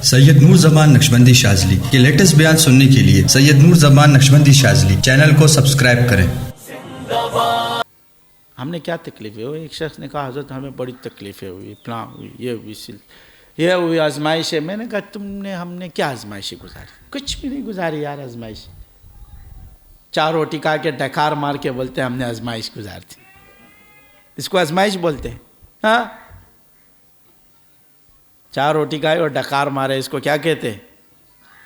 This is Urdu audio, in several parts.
سید نور زمان نقشبندی شاذلی کے لیٹسٹ بیان سننے کے لیے سید نور زمان نقشبندی شاذلی چینل کو سبسکرائب کریں۔ ہم نے کیا تکلیفیں ہوئی؟ ایک شخص نے کہا حضرت ہمیں بڑی تکلیفیں ہوئی، فلاں ہوئی، یہ ہوئی آزمائش ہے۔ میں نے کہا ہم نے کیا آزمائشیں گزاری؟ کچھ بھی نہیں گزاری یار آزمائش۔ 4 روٹی کھا کے ڈکار مار کے بولتے ہیں ہم نے آزمائش گزار دی۔ اس کو آزمائش بولتے ہیں؟ ہاں، 4 روٹی کھائے اور ڈکار مارے، اس کو کیا کہتے ہیں؟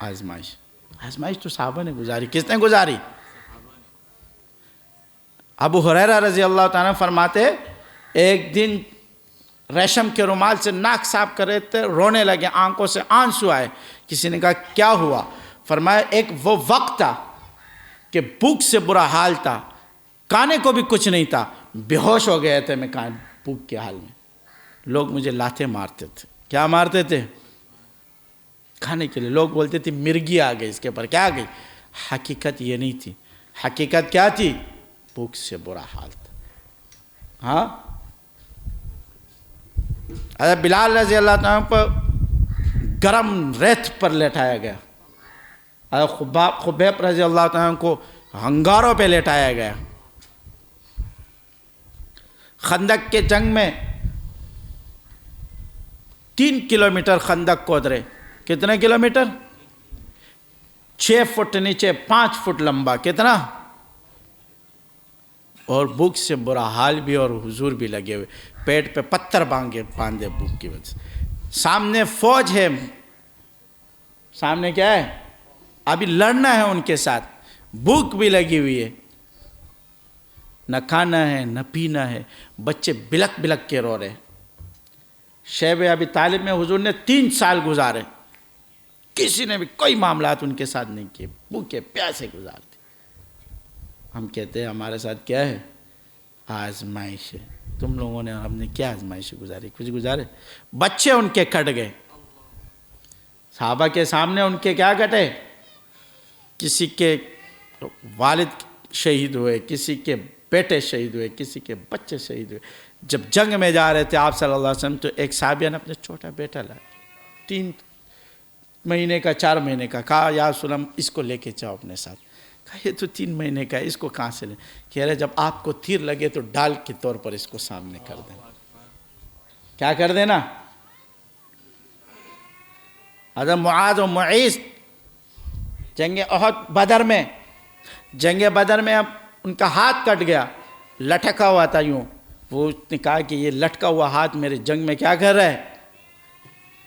آزمائش۔ آزمائش تو صحابہ نے گزاری۔ کس نے گزاری؟ ابو ہریرہ رضی اللہ تعالیٰ فرماتے ایک دن ریشم کے رومال سے ناک صاف کر رہے تھے، رونے لگے، آنکھوں سے آنسو آئے۔ کسی نے کہا کیا ہوا؟ فرمایا ایک وہ وقت تھا کہ بھوک سے برا حال تھا، کھانے کو بھی کچھ نہیں تھا، بے ہوش ہو گئے تھے میں بھوک کے حال میں۔ لوگ مجھے لاتے مارتے تھے۔ کیا مارتے تھے؟ کھانے کے لیے۔ لوگ بولتے تھے مرگی آ گئی اس کے پر۔ کیا آ گئی؟ حقیقت یہ نہیں تھی۔ حقیقت کیا تھی؟ بھوک سے برا حال تھا۔ ہاں، حضرت بلال رضی اللہ تعالیٰ پر گرم ریت پر لٹایا گیا۔ حضرت خبیب رضی اللہ تعالیٰ کو ہنگاروں پہ لٹایا گیا۔ خندق کے جنگ میں 3 کلومیٹر خندق کھودرے۔ کتنے کلومیٹر؟ 6 فٹ نیچے، 5 فٹ لمبا۔ کتنا؟ اور بھوک سے برا حال بھی، اور حضور بھی لگے ہوئے، پیٹ پہ پتھر باندھے بھوک کی وجہ سے۔ سامنے فوج ہے، سامنے کیا ہے؟ ابھی لڑنا ہے ان کے ساتھ، بھوک بھی لگی ہوئی ہے، نہ کھانا ہے نہ پینا ہے، بچے بلک بلک کے رو رہے۔ شیب ابی طالب میں حضور نے 3 سال گزارے، کسی نے بھی کوئی معاملات ان کے ساتھ نہیں کیے، بھوکے پیاسے گزارتے۔ ہم کہتے ہیں ہمارے ساتھ کیا ہے؟ آزمائش ہے۔ تم لوگوں نے، ہم نے کیا آزمائش گزاری؟ کچھ گزارے؟ بچے ان کے کٹ گئے، صحابہ کے سامنے ان کے کیا کٹے؟ کسی کے والد شہید ہوئے، کسی کے بیٹے شہید ہوئے، کسی کے بچے شہید ہوئے۔ جب جنگ میں جا رہے تھے آپ صلی اللہ علیہ وسلم تو ایک صحابیہ نے اپنے چھوٹا بیٹا لایا، 3 مہینے کا 4 مہینے کا، کہا یا رسول اللہ اس کو لے کے جاؤ اپنے ساتھ۔ کہا یہ تو 3 مہینے کا ہے، اس کو کہاں سے لیں؟ کہہ رہے جب آپ کو تیر لگے تو ڈال کے طور پر اس کو سامنے کر دینا۔ کیا کر دینا؟ حضرت معاذ و معیز جنگ احد بدر میں، جنگ بدر میں اب ان کا ہاتھ کٹ گیا، لٹکا ہوا تھا یوں۔ وہ نے کہا کہ یہ لٹکا ہوا ہاتھ میرے جنگ میں کیا کر رہا ہے؟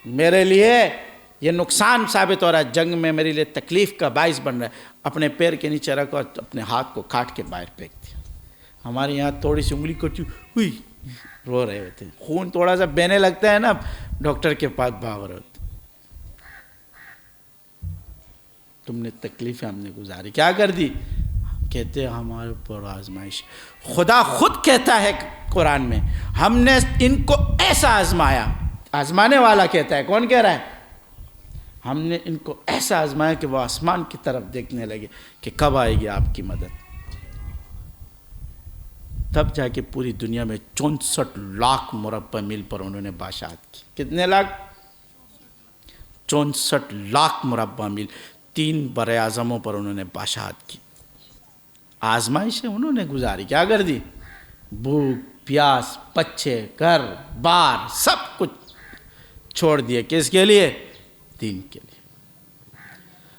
میرے لیے یہ نقصان ثابت ہو رہا ہے، جنگ میں میرے لیے تکلیف کا باعث بن رہا ہے۔ اپنے پیر کے نیچے رکھا اور اپنے ہاتھ کو کاٹ کے باہر پھینک دیا۔ ہمارے یہاں تھوڑی سی انگلی کٹی ہوئی رو رہے ہوتے ہیں، خون تھوڑا سا بہنے لگتا ہے نا، ڈاکٹر کے پاس بھاگ رہے ہوتے۔ تم نے تکلیفیں ہم نے گزاری، کیا کر دی؟ کہتے ہیں ہمارے اوپر آزمائش۔ خدا خود کہتا ہے قرآن میں ہم نے ان کو ایسا آزمایا۔ آزمانے والا کہتا ہے، کون کہہ رہا ہے؟ ہم نے ان کو ایسا آزمایا کہ وہ آسمان کی طرف دیکھنے لگے کہ کب آئے گی آپ کی مدد۔ تب جا کے پوری دنیا میں 64 لاکھ مربع میل پر انہوں نے بادشاہت کی۔ کتنے لاکھ؟ 64 لاکھ مربع میل، 3 براعظموں پر انہوں نے بادشاہت کی۔ آزمائشیں انہوں نے گزاری، کیا کر دی؟ بھوک پیاس، بچے، گھر بار سب کچھ چھوڑ دیے۔ کس کے لیے؟ دین کے لیے۔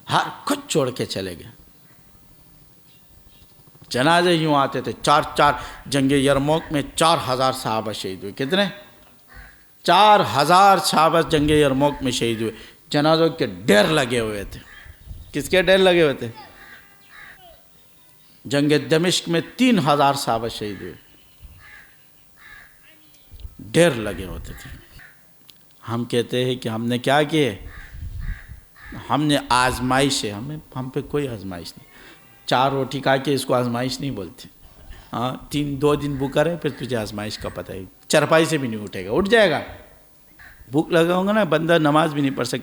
ہر کچھ چھوڑ کے چلے گئے۔ جنازے یوں آتے تھے، 4 جنگ یرموک میں 4000 صحابہ شہید ہوئے۔ کتنے؟ 4000 صحابہ جنگ یرموک میں شہید ہوئے۔ جنازوں کے ڈھیر لگے ہوئے تھے۔ کس کے ڈھیر لگے ہوئے تھے؟ جنگ دمشق میں 3000 صحابہ شہید ہوئے، ڈھیر لگے ہوتے تھے۔ ہم کہتے ہیں کہ ہم نے کیا کیے؟ ہم نے آزمائش ہے، ہم پہ کوئی آزمائش نہیں۔ 4 روٹی کھا کے اس کو آزمائش نہیں بولتے۔ ہاں، 2 دن بھوکا رہے پھر تجھے آزمائش کا پتہ ہے، چرپائی سے بھی نہیں اٹھے گا، اٹھ جائے گا۔ بھوک لگا ہوگا نا، بندہ نماز بھی نہیں پڑھ سکتا،